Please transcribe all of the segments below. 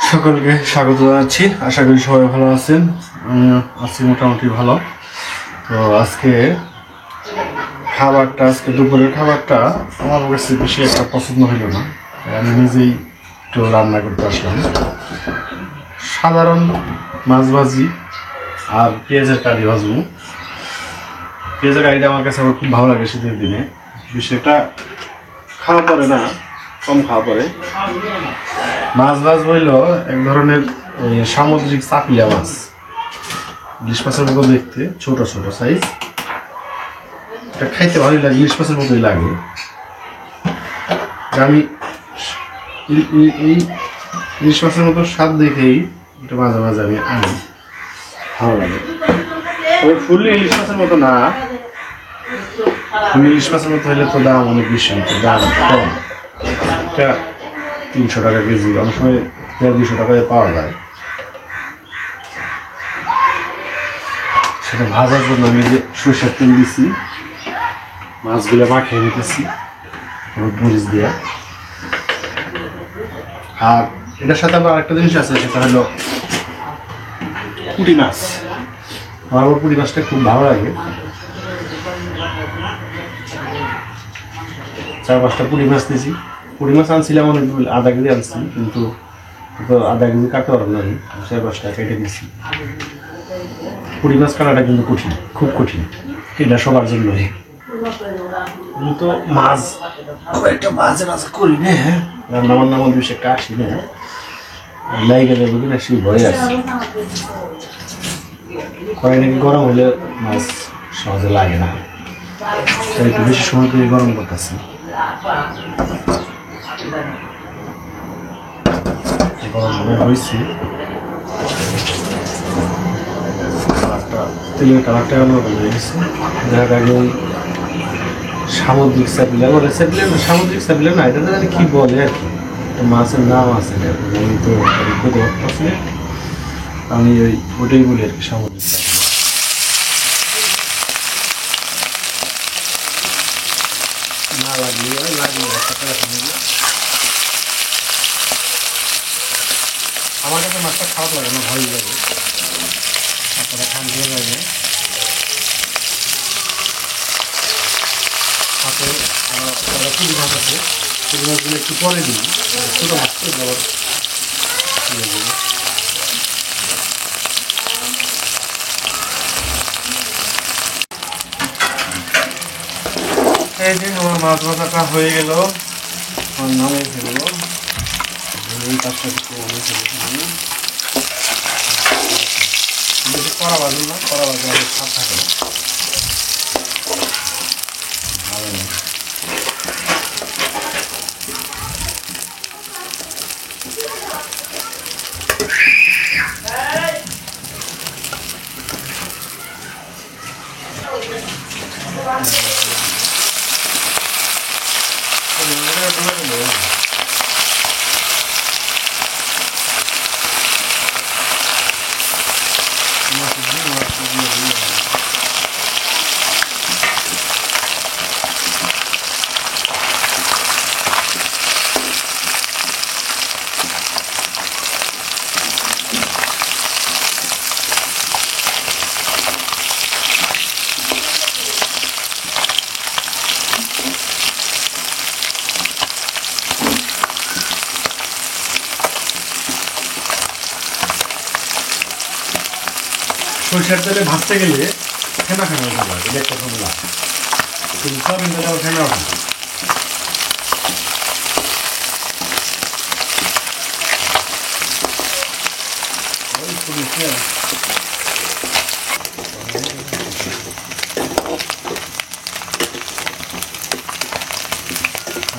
সকলকে স্বাগত জানাচ্ছি। আশা করি সবাই ভালো আছেন। আমিও আছি মোটামুটি ভালো। তো আজকে দুপুরের খাবারটা আমার কাছে বেশি একটা পছন্দ হইল না। আমি নিজেই একটু রান্না করতে আসলাম। সাধারণ মাছ ভাজি আর পেঁয়াজের কারি ভাজবো। পেঁয়াজের কারিটা আমার কাছে আমার খুব ভালো লাগে শীতের দিনে। বিষয়টা খাওয়া পরে না, কম খাওয়া পরে। মাছ হইল এক ধরনের সামুদ্রিক চাপিয়া মাছ, ইলিশ মাছের মতো দেখতে, ছোট ছোট সাইজ। এটা খাইতে ভালোই লাগে, ইলিশ মাছের মতোই লাগে। আমি এই ইলিশ মাছের মতো স্বাদ দেখেই এটা মাঝে মাঝে আমি আনি, ভালো লাগে। তবে ফুললি ইলিশ মাছের মতো না, ইলিশ মাছের মতো হলে তো দাম অনেক বেশি, দাম কম। এটা 300 টাকা কেজি, অনেক সময় 150-200 টাকায় পাওয়া যায়। সেটা ভাজার জন্য আমি যে সরষের তেল দিছি, মাছগুলো মাখিয়ে নিতেছি মরিচ দিয়ে। আর এটার সাথে আবার আরেকটা জিনিস আছে, সেটা হলো পুঁটি মাছ। আমার পুঁটি মাছটা খুব ভালো লাগে। 4-5টা পুঁটি মাছ দিয়েছি। পুঁটি মাছ আনছিলাম অনেক, আধা কেজি আনছি, কিন্তু আধা কেজি কাটতে পারবো না। আমি 4-5টা কেটে দিচ্ছি। পুঁটি মাছ কাটাটা কিন্তু কঠিন, খুব কঠিন। এটা সবার জন্যই। তো মাছ একটা মাঝে মাঝে করি না, রান্না বান্নার মধ্যে বেশি একটা আসি না, লাইগে যাবো কিনা সেই ভয় আছে। কড়াই নাকি গরম হলে মাছ সহজে লাগে না, তাই একটু বেশি সময় করে গরম করতেছি। গরম হয়েছে, তেলের কালারটা অন্যরকম হয়ে গেছে। দেখা গেল ওই সামুদ্রিক চাপিলা বলে, সামুদ্রিক চাপিলা না, এটা জানি কি বলে আর কি, একটা মাছের নাম আছে। আমি তো বলতে পারছি না, আমি ওটাই বলি আর কি, সামুদ্রিক চাপিলা। না লাগলে আমার কাছে মাছটা খারাপ লাগে না, ভালোই লাগে। আপনারা খান দিয়ে লাগে হাতে। পুরি মাছ আছে, পুরি মাছগুলো একটু পরে দিই, ছোটো মাছ তো আবার এই যে আমার মাছ ভাজাটা হয়ে গেল। আমার নামে ফেলবো, তারটা একটু অনেক বেশি কড়া বাজুন না, কড়া বাজলে অনেক স্বাদ থাকে না, ভালো না। সরষের তেলে ভাজতে গেলে ফেনা ফেনা হয়ে যাবে, এটা একটা ঝামেলা। কিন্তু সয়াবিন তেলে আবার ফেনা হবে না।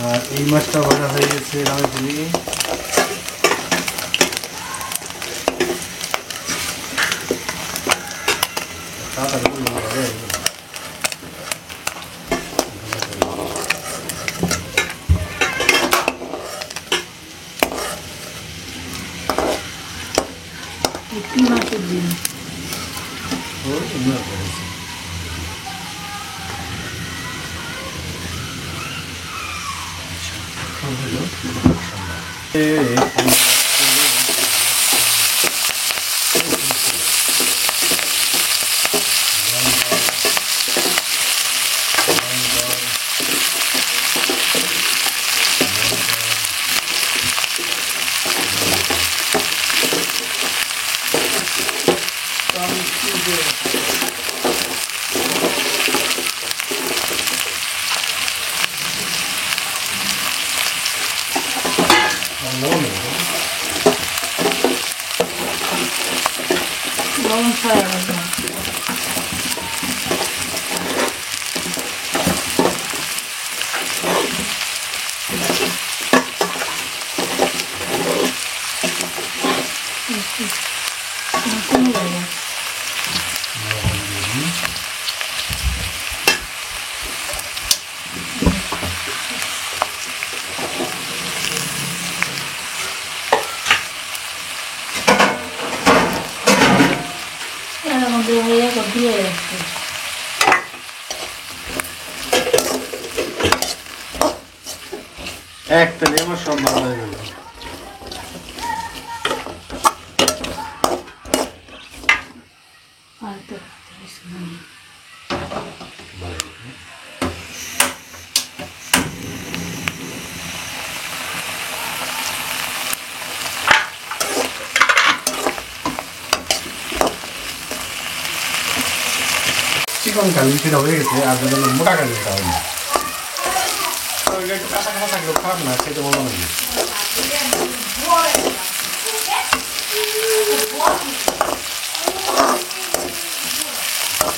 আর এই মাছটা ভাজা হয়ে গেছে, আমি বলি মাছের দিন লবণ ছড়া লাগবে। দিয়ে রাখছি। একটা নিয়ে আমার সব ভালো হয়ে গেল। আর তো চিকন কালি সেটা হয়ে গেছে, আর যদি মোটা কালি খাওয়া না একটু কাঁচা কাঁচা থাকলেও খারাপ না, খেতে মজা লাগে।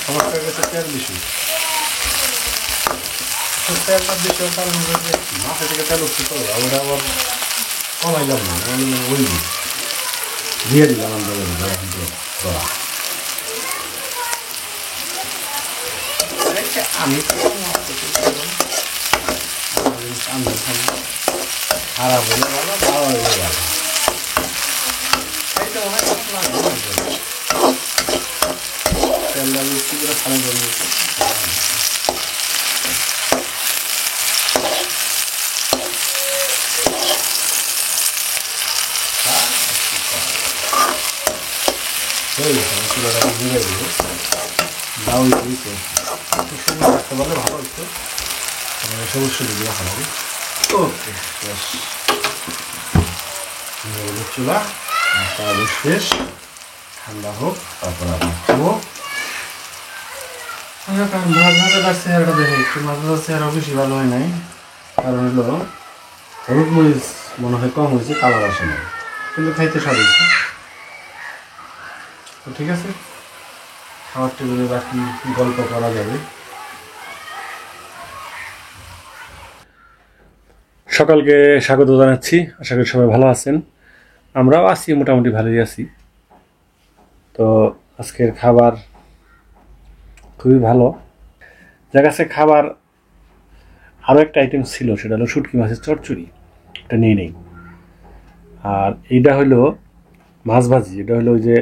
সমস্যা হয়ে গেছে তেল বেশি, তেলটা বেশি হওয়ার কারণ হচ্ছে মাথা থেকে তেল উঠতে তো ওটা আবার কমাইলাম না, ওই দিয়ে দিলাম আমরা আমি খারাপ হলে ভালো, ভালো হলে ভালো। তেলটা মিষ্টি করে খারাপ করে চুলাটা ঘুরে দেবো। লাউ দিয়েছে একটু সবুজ রাখতে পারলে ভালো হতো, সবুজ সবুজ রাখা হবে। ওকে চুলা তাহলে শেষ, ঠান্ডা হোক তারপর আমরা খাবো। মাছ ভাজাটার চেহারাটা দেখে একটু মাছ ভাজার চেহারা বেশি ভালো হয় নাই, কারণ হলো হলুদ মরিচ মনে হয় কম হয়েছে, কালার আসে না, কিন্তু খাইতে স্বাদ হয়েছে। তো ঠিক আছে, খাবার টেবিলে বাকি গল্প করা যাবে। সকালকে স্বাগত জানাচ্ছি, আশা করি সবাই ভালো আছেন, আমরাও আছি, মোটামুটি ভালোই আছি। তো আজকের খাবার খুবই ভালো, যার কাছে খাবার আরও একটা আইটেম ছিল, সেটা হলো শুটকি মাছের চচ্চড়ি, এটা নিয়ে নেই। আর এইটা হলো মাছ ভাজি, এটা হলো ওই যে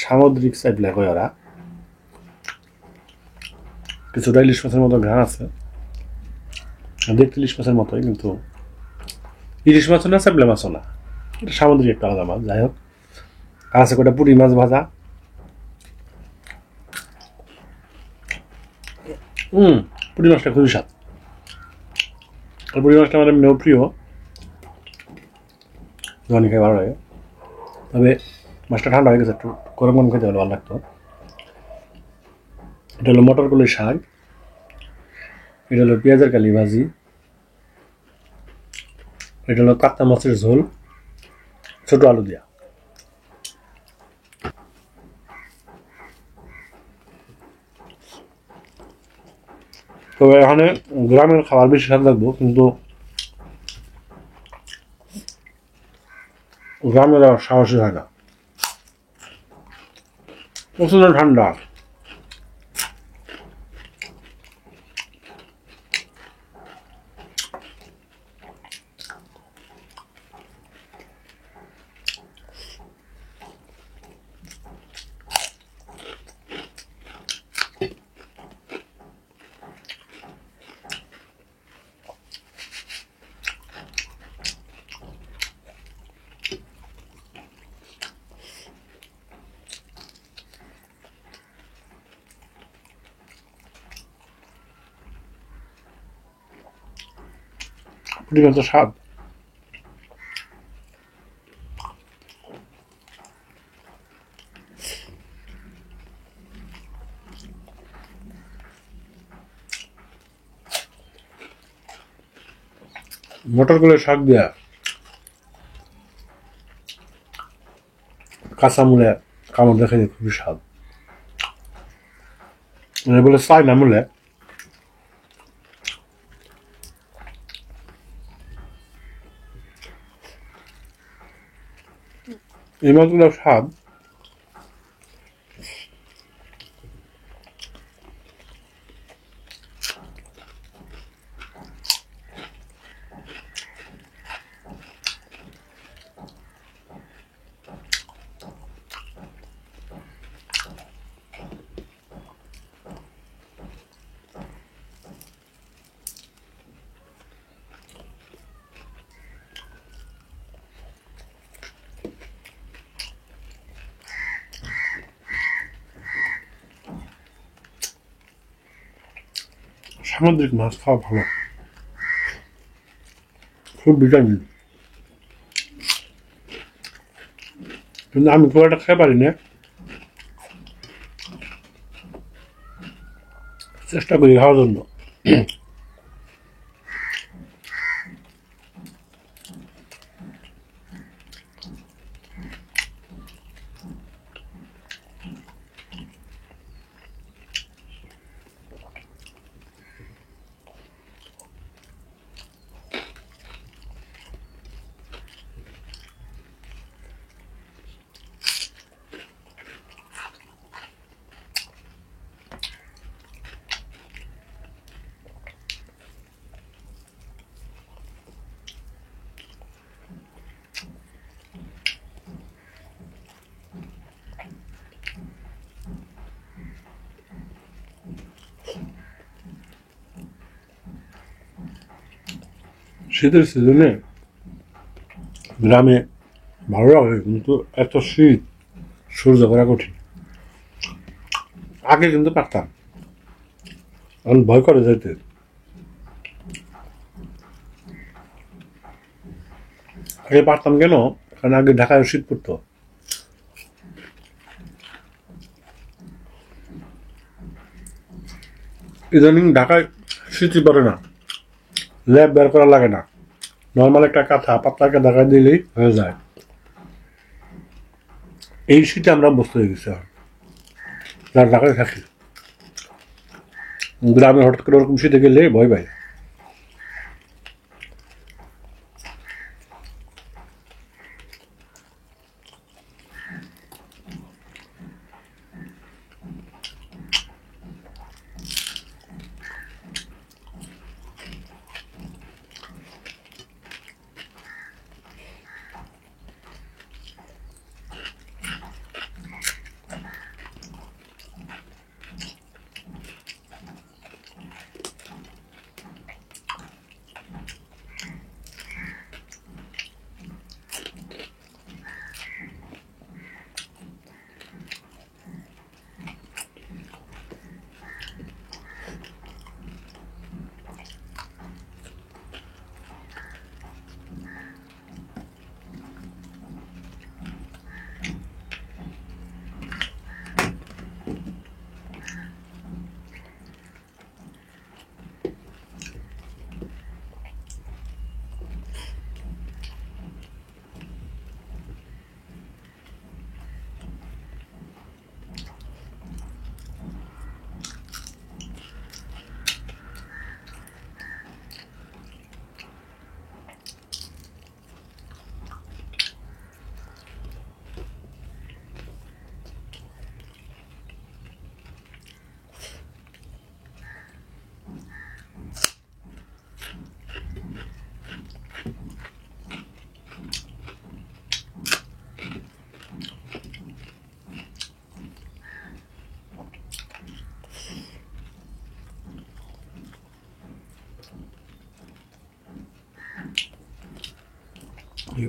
সামুদ্রিক টাইপ লাগে ওরা, কিছুটা ইলিশ মাছের মতো ঘ্রাণ আছে, দেখতে ইলিশ মাছের মতোই, কিন্তু ইলিশ মাছও না, চাপলা মাছও না, এটা সামুদ্রিক একটা আলাদা মাছ। যাই হোক, আছে কটা পুঁটি মাছ ভাজা, পুঁটি মাছটা খুবই স্বাদ। আর পুঁটি মাছটা আমাদের মেয়েও প্রিয়, জনি খাই ভালো লাগে, তবে মাছটা ঠান্ডা হয়ে গেছে, একটু গরম গরম খেতে হলে ভালো লাগতো। এটা হলো মটর কলির শাক, এটা হলো পেঁয়াজের কালি ভাজি, এটা হলো কাতলা মাছের ঝোল ছোট আলু দিয়া। তো এখানে গ্রামের খাবার বেশি স্বাদ লাগবো, কিন্তু গ্রামের সাহসী হয় না, প্রচন্ড ঠান্ডা। পুঁটি মাছের স্বাদ মটর কলির শাক দেয়া কাঁচামূলে কামড় দেখে খুবই স্বাদ বলে চাইনা মূলে এই মাছগুলোর স্বাদ সামুদ্রিক মাছ খাওয়া ভালো খুব ভিটামিন কিন্তু আমি খুব একটা খেতে পারি না চেষ্টা করি খাওয়ার জন্য শীতের সিজনে গ্রামে ভালো লাগে কিন্তু এত শীত সহ্য করা কঠিন আগে কিন্তু পারতাম এখন ভয় করে যেতে আগে পারতাম কেন কারণ আগে ঢাকায় শীত পড়তো ইদানিং ঢাকায় শীতই পড়ে না ল্যাব বের করা লাগে না নর্মাল একটা কাঁথা পাতলাকে ঢাকা দিলেই হয়ে যায় এই শীতে আমরা অভ্যস্ত হয়ে গেছি যার ঢাকায় থাকি গ্রামে হঠাৎ করে ওরকম শীতে গেলে ভয় পাই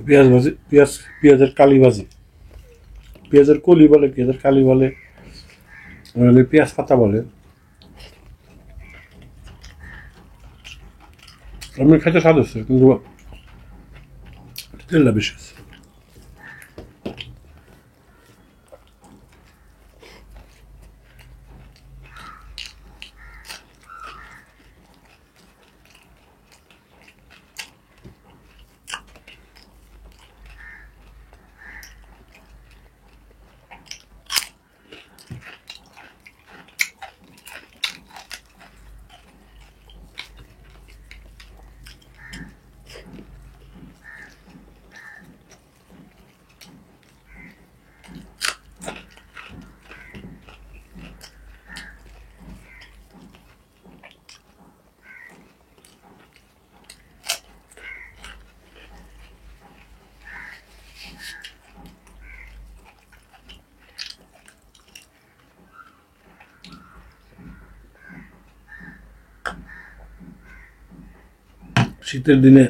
পেঁয়াজ ভাজি পেঁয়াজের কালি ভাজি পেঁয়াজের কলি বলে পেঁয়াজের কালি বলে পেঁয়াজ পাতা বলে আমি খেতে স্বাদ হচ্ছে কিন্তু তেলটা বেশি আছে শীতের দিনে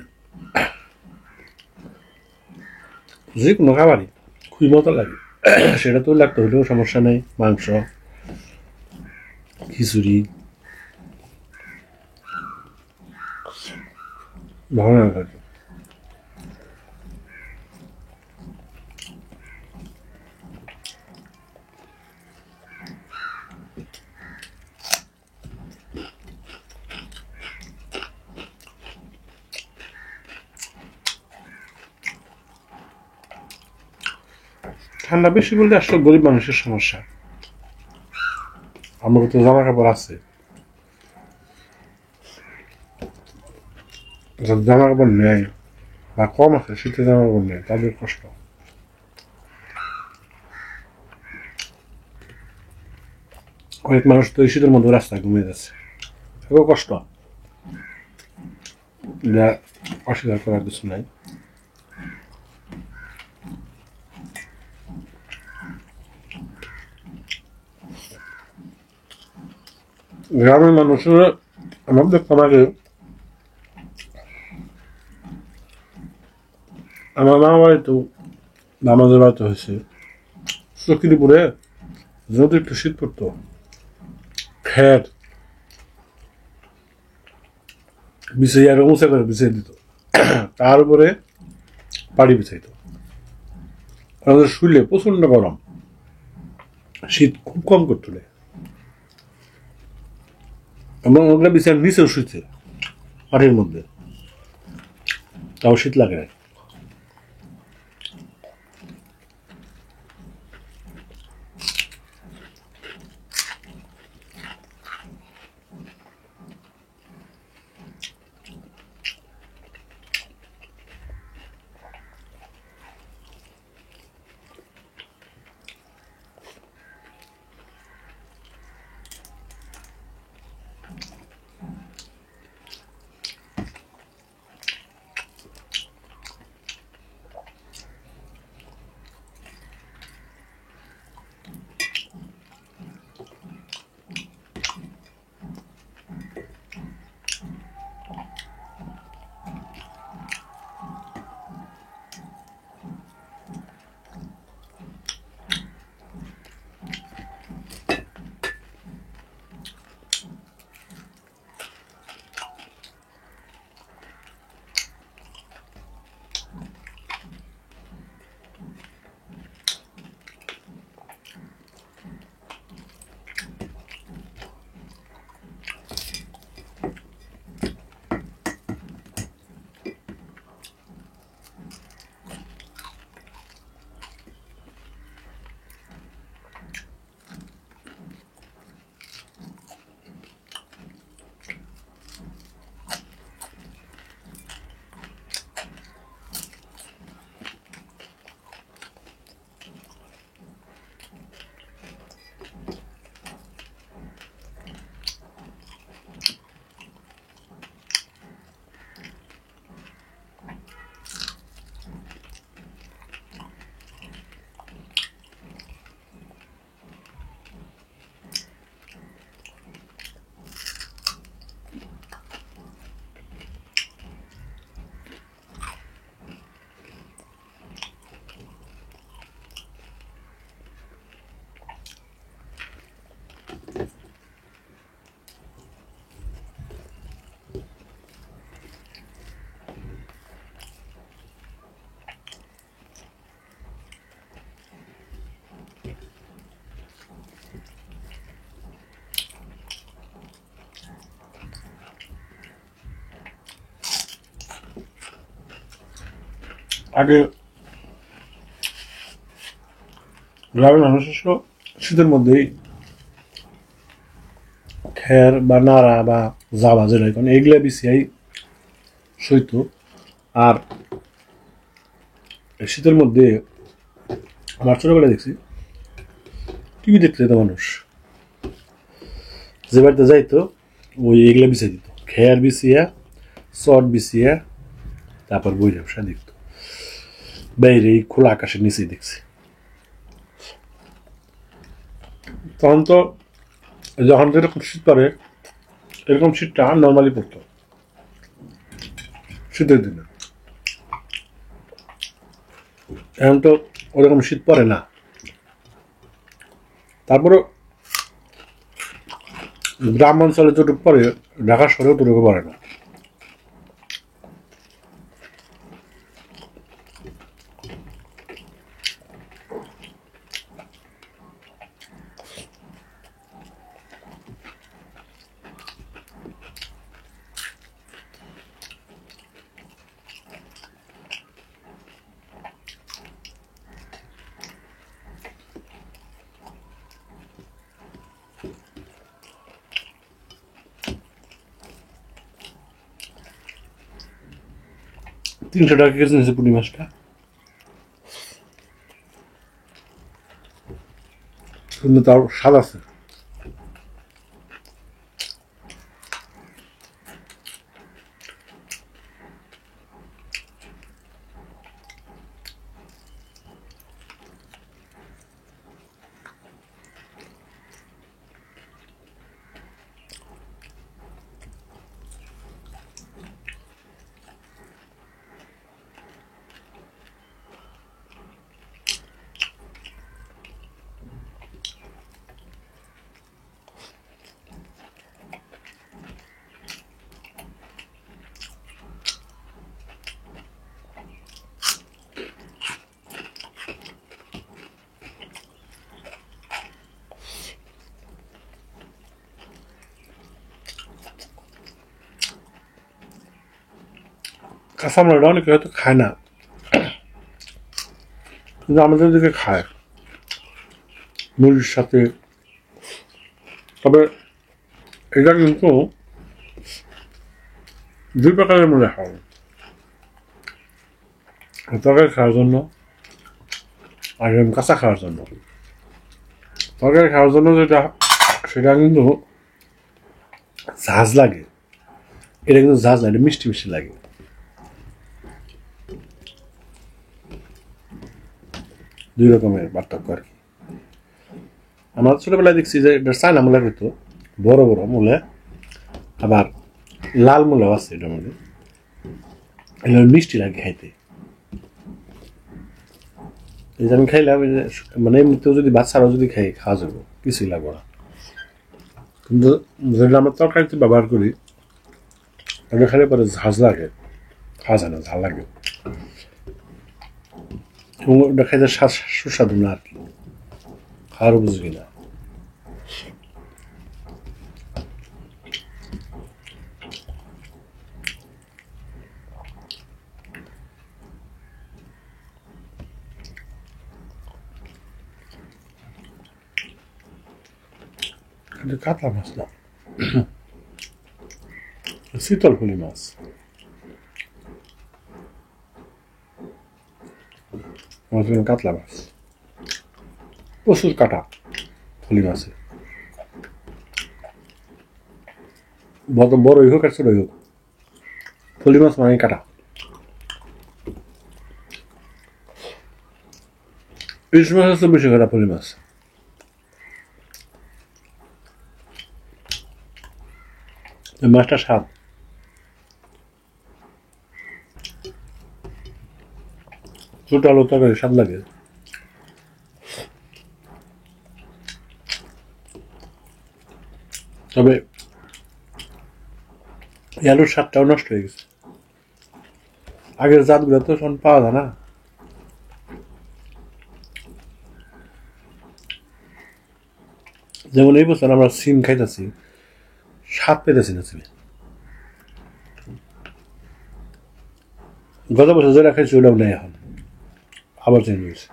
যে কোনো খাবারই খুবই মজা লাগে। সেটা তো লাগতে হলেও সমস্যা নেই, মাংস, খিচুড়ি ভালো লাগে। ঠান্ডা বেশি বলতে আসলে গরিব মানুষের সমস্যা। আমার তো জামা কাপড় আছে, যাদের জামা কাপড় নেই বা কম আছে, শীতের জামা কাপড় নেই, তাদের কষ্ট। অনেক মানুষ তো এই শীতের মধ্যে রাস্তায় ঘুমিয়ে যাচ্ছে, এটাও কষ্ট, যা অস্বীকার করার কিছু নাই। গ্রামের মানুষের আমাদের সমাজে আমার মামা বাড়িতেও আমাদের বাড়িতে হয়েছে, চকিরিপুরে যদি একটু শীত পড়তো, খ্যার বিছিয়ে আর উঁচা করে বিছিয়ে দিত, তার উপরে পাড়ি বিছাইত। আমাদের শুইলে প্রচন্ড গরম, শীত খুব কম করতো, এবং ওগুলা বিছানার নিচেও শুইছে মাটির মধ্যে, তাও শীত লাগে না। আগে গ্রামের মানুষের শীতের মধ্যেই খের বা নাড়া বা জাবা যেটা কারণ এগুলা বিছিয়াই সইত। আর শীতের মধ্যে আমার ছোটবেলায় দেখছি টিভি দেখতে যেত মানুষ, যে বাড়িতে যাইতো ওই এগুলা বিছিয়ে দিত, খের বিছিয়া, চট বিছিয়া, তারপর বই ব্যবসা দেখতো। বাইরে খোলা আকাশের নিচেই দেখছি। তখন তো যখন যেরকম শীত পড়ে এরকম শীতটা নর্মালি পড়তো। শীতের দিনে। এখন তো ওরকম শীত পড়ে না, তারপরেও গ্রাম অঞ্চলে যতটুকু পরে ঢাকা শহরেও ততটুকু পড়ে না। $300 কেজি নিয়েছে পুঁটি মাছটা, কিন্তু তার স্বাদ আছে। কাঁচামরিচটা অনেকে হয়তো খায় না, কিন্তু আমাদের দিকে খায় মুড়ির সাথে। তবে এটা কিন্তু দুই প্রকারের মূল্য হয়, তরকারি খাওয়ার জন্য আর কাঁচা খাওয়ার জন্য। তরকারি খাওয়ার জন্য যেটা, সেটা কিন্তু ঝাঁজ লাগে, এটা কিন্তু ঝাঁজ লাগে, মিষ্টি মিষ্টি লাগে। দুই রকমের পার্থক্য আর কি। আমরা ছোটবেলায় দেখছি যে এটা চায়না মূলা হইতো, বড় বড় মূলা, আবার লাল মূলাও আছে এটার মধ্যে, এগুলো মিষ্টি লাগে খাইতে। এই যে আমি খাইলাম, মানে এমনিতেও যদি বাচ্চারাও যদি খাওয়া যাবে, কিছুই লাগবে না। কিন্তু যেটা আমরা তরকারিতে ব্যবহার করি, ওটা খেলে পরে ঝাঁজ লাগে, খাওয়া যায় না, ঝাল লাগে, এবং ওটা খাইতে সুস্বাদু না আর কি, খাওয়ার উপযোগী না। কিন্তু কাতলা মাছ না, শীতল ফুলি মাছ। কাতলা মাছ প্রচুর কাটা, ফুলি মাছে বড়ই হোক আর ছোটই হোক, ফুলি মাছ মানে কাটা। ইলিশ মাছ হচ্ছে বেশি কাটা ফুলি মাছ। মাছটা স্বাদ, ছোট আলু তরকারি স্বাদ লাগে। তবে আলুর স্বাদটাও নষ্ট হয়ে গেছে, আগের জাতগুলো তো এখন পাওয়া যায় না। যেমন এই বছর আমরা সিম খাইতেছি, স্বাদ পেতেছি না সিমে। গত বছর যেটা খাইছি ওটাও নেই, এখন আবার চেঞ্জ হয়েছে।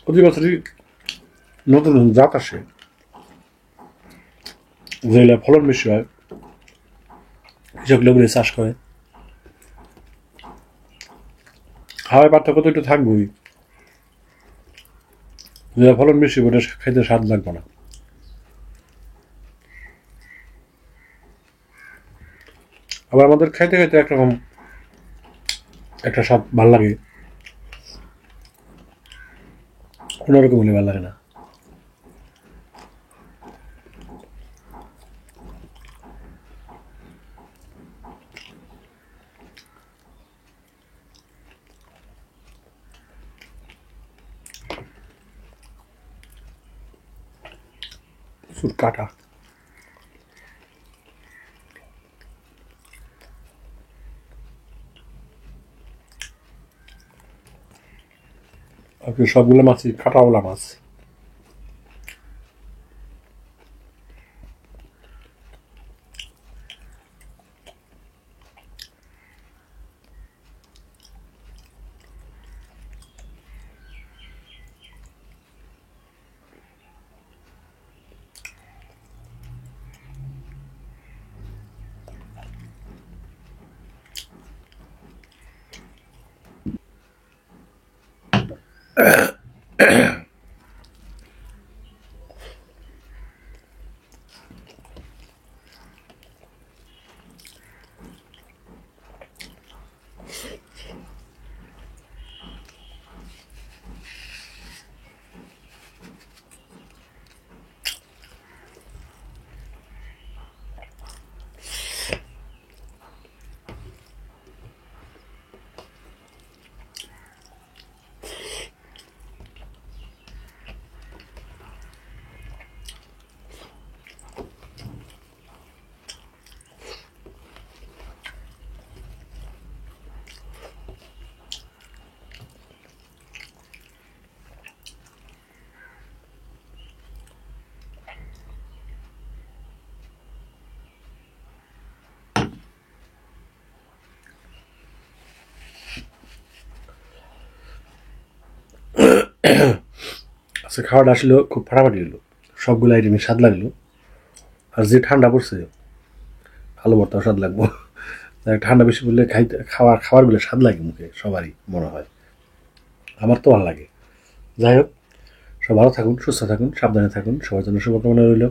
প্রতি বছরই নতুন নতুন জাত আসে, যেগুলো ফলন বেশি হয়, কৃষক লোকগুলো চাষ করে। খাওয়ার পার্থক্য তো একটু থাকবেই, যেটা ফলন বেশি ওটা খাইতে স্বাদ লাগবে না। আবার আমাদের খাইতে খাইতে একরকম একটা স্বাদ ভাল লাগে, অন্যরকম হলে ভাল লাগে না। প্রচুর কাটা। আর সবগুলো মাছই কাটাওয়ালা মাছ। আচ্ছা, খাওয়াটা আসলে খুব ফাটাফাটি হলো, সবগুলো আইটেমই স্বাদ লাগলো। আর যে ঠান্ডা পড়ছে, আলু ভর্তাও স্বাদ লাগবো। ঠান্ডা বেশি পড়লে খাবারগুলো স্বাদ লাগে মুখে, সবারই মনে হয়, আমার তো ভালো লাগে। যাই হোক, সব ভালো থাকুন, সুস্থ থাকুন, সাবধানে থাকুন, সবার জন্য শুভকামনা রইল।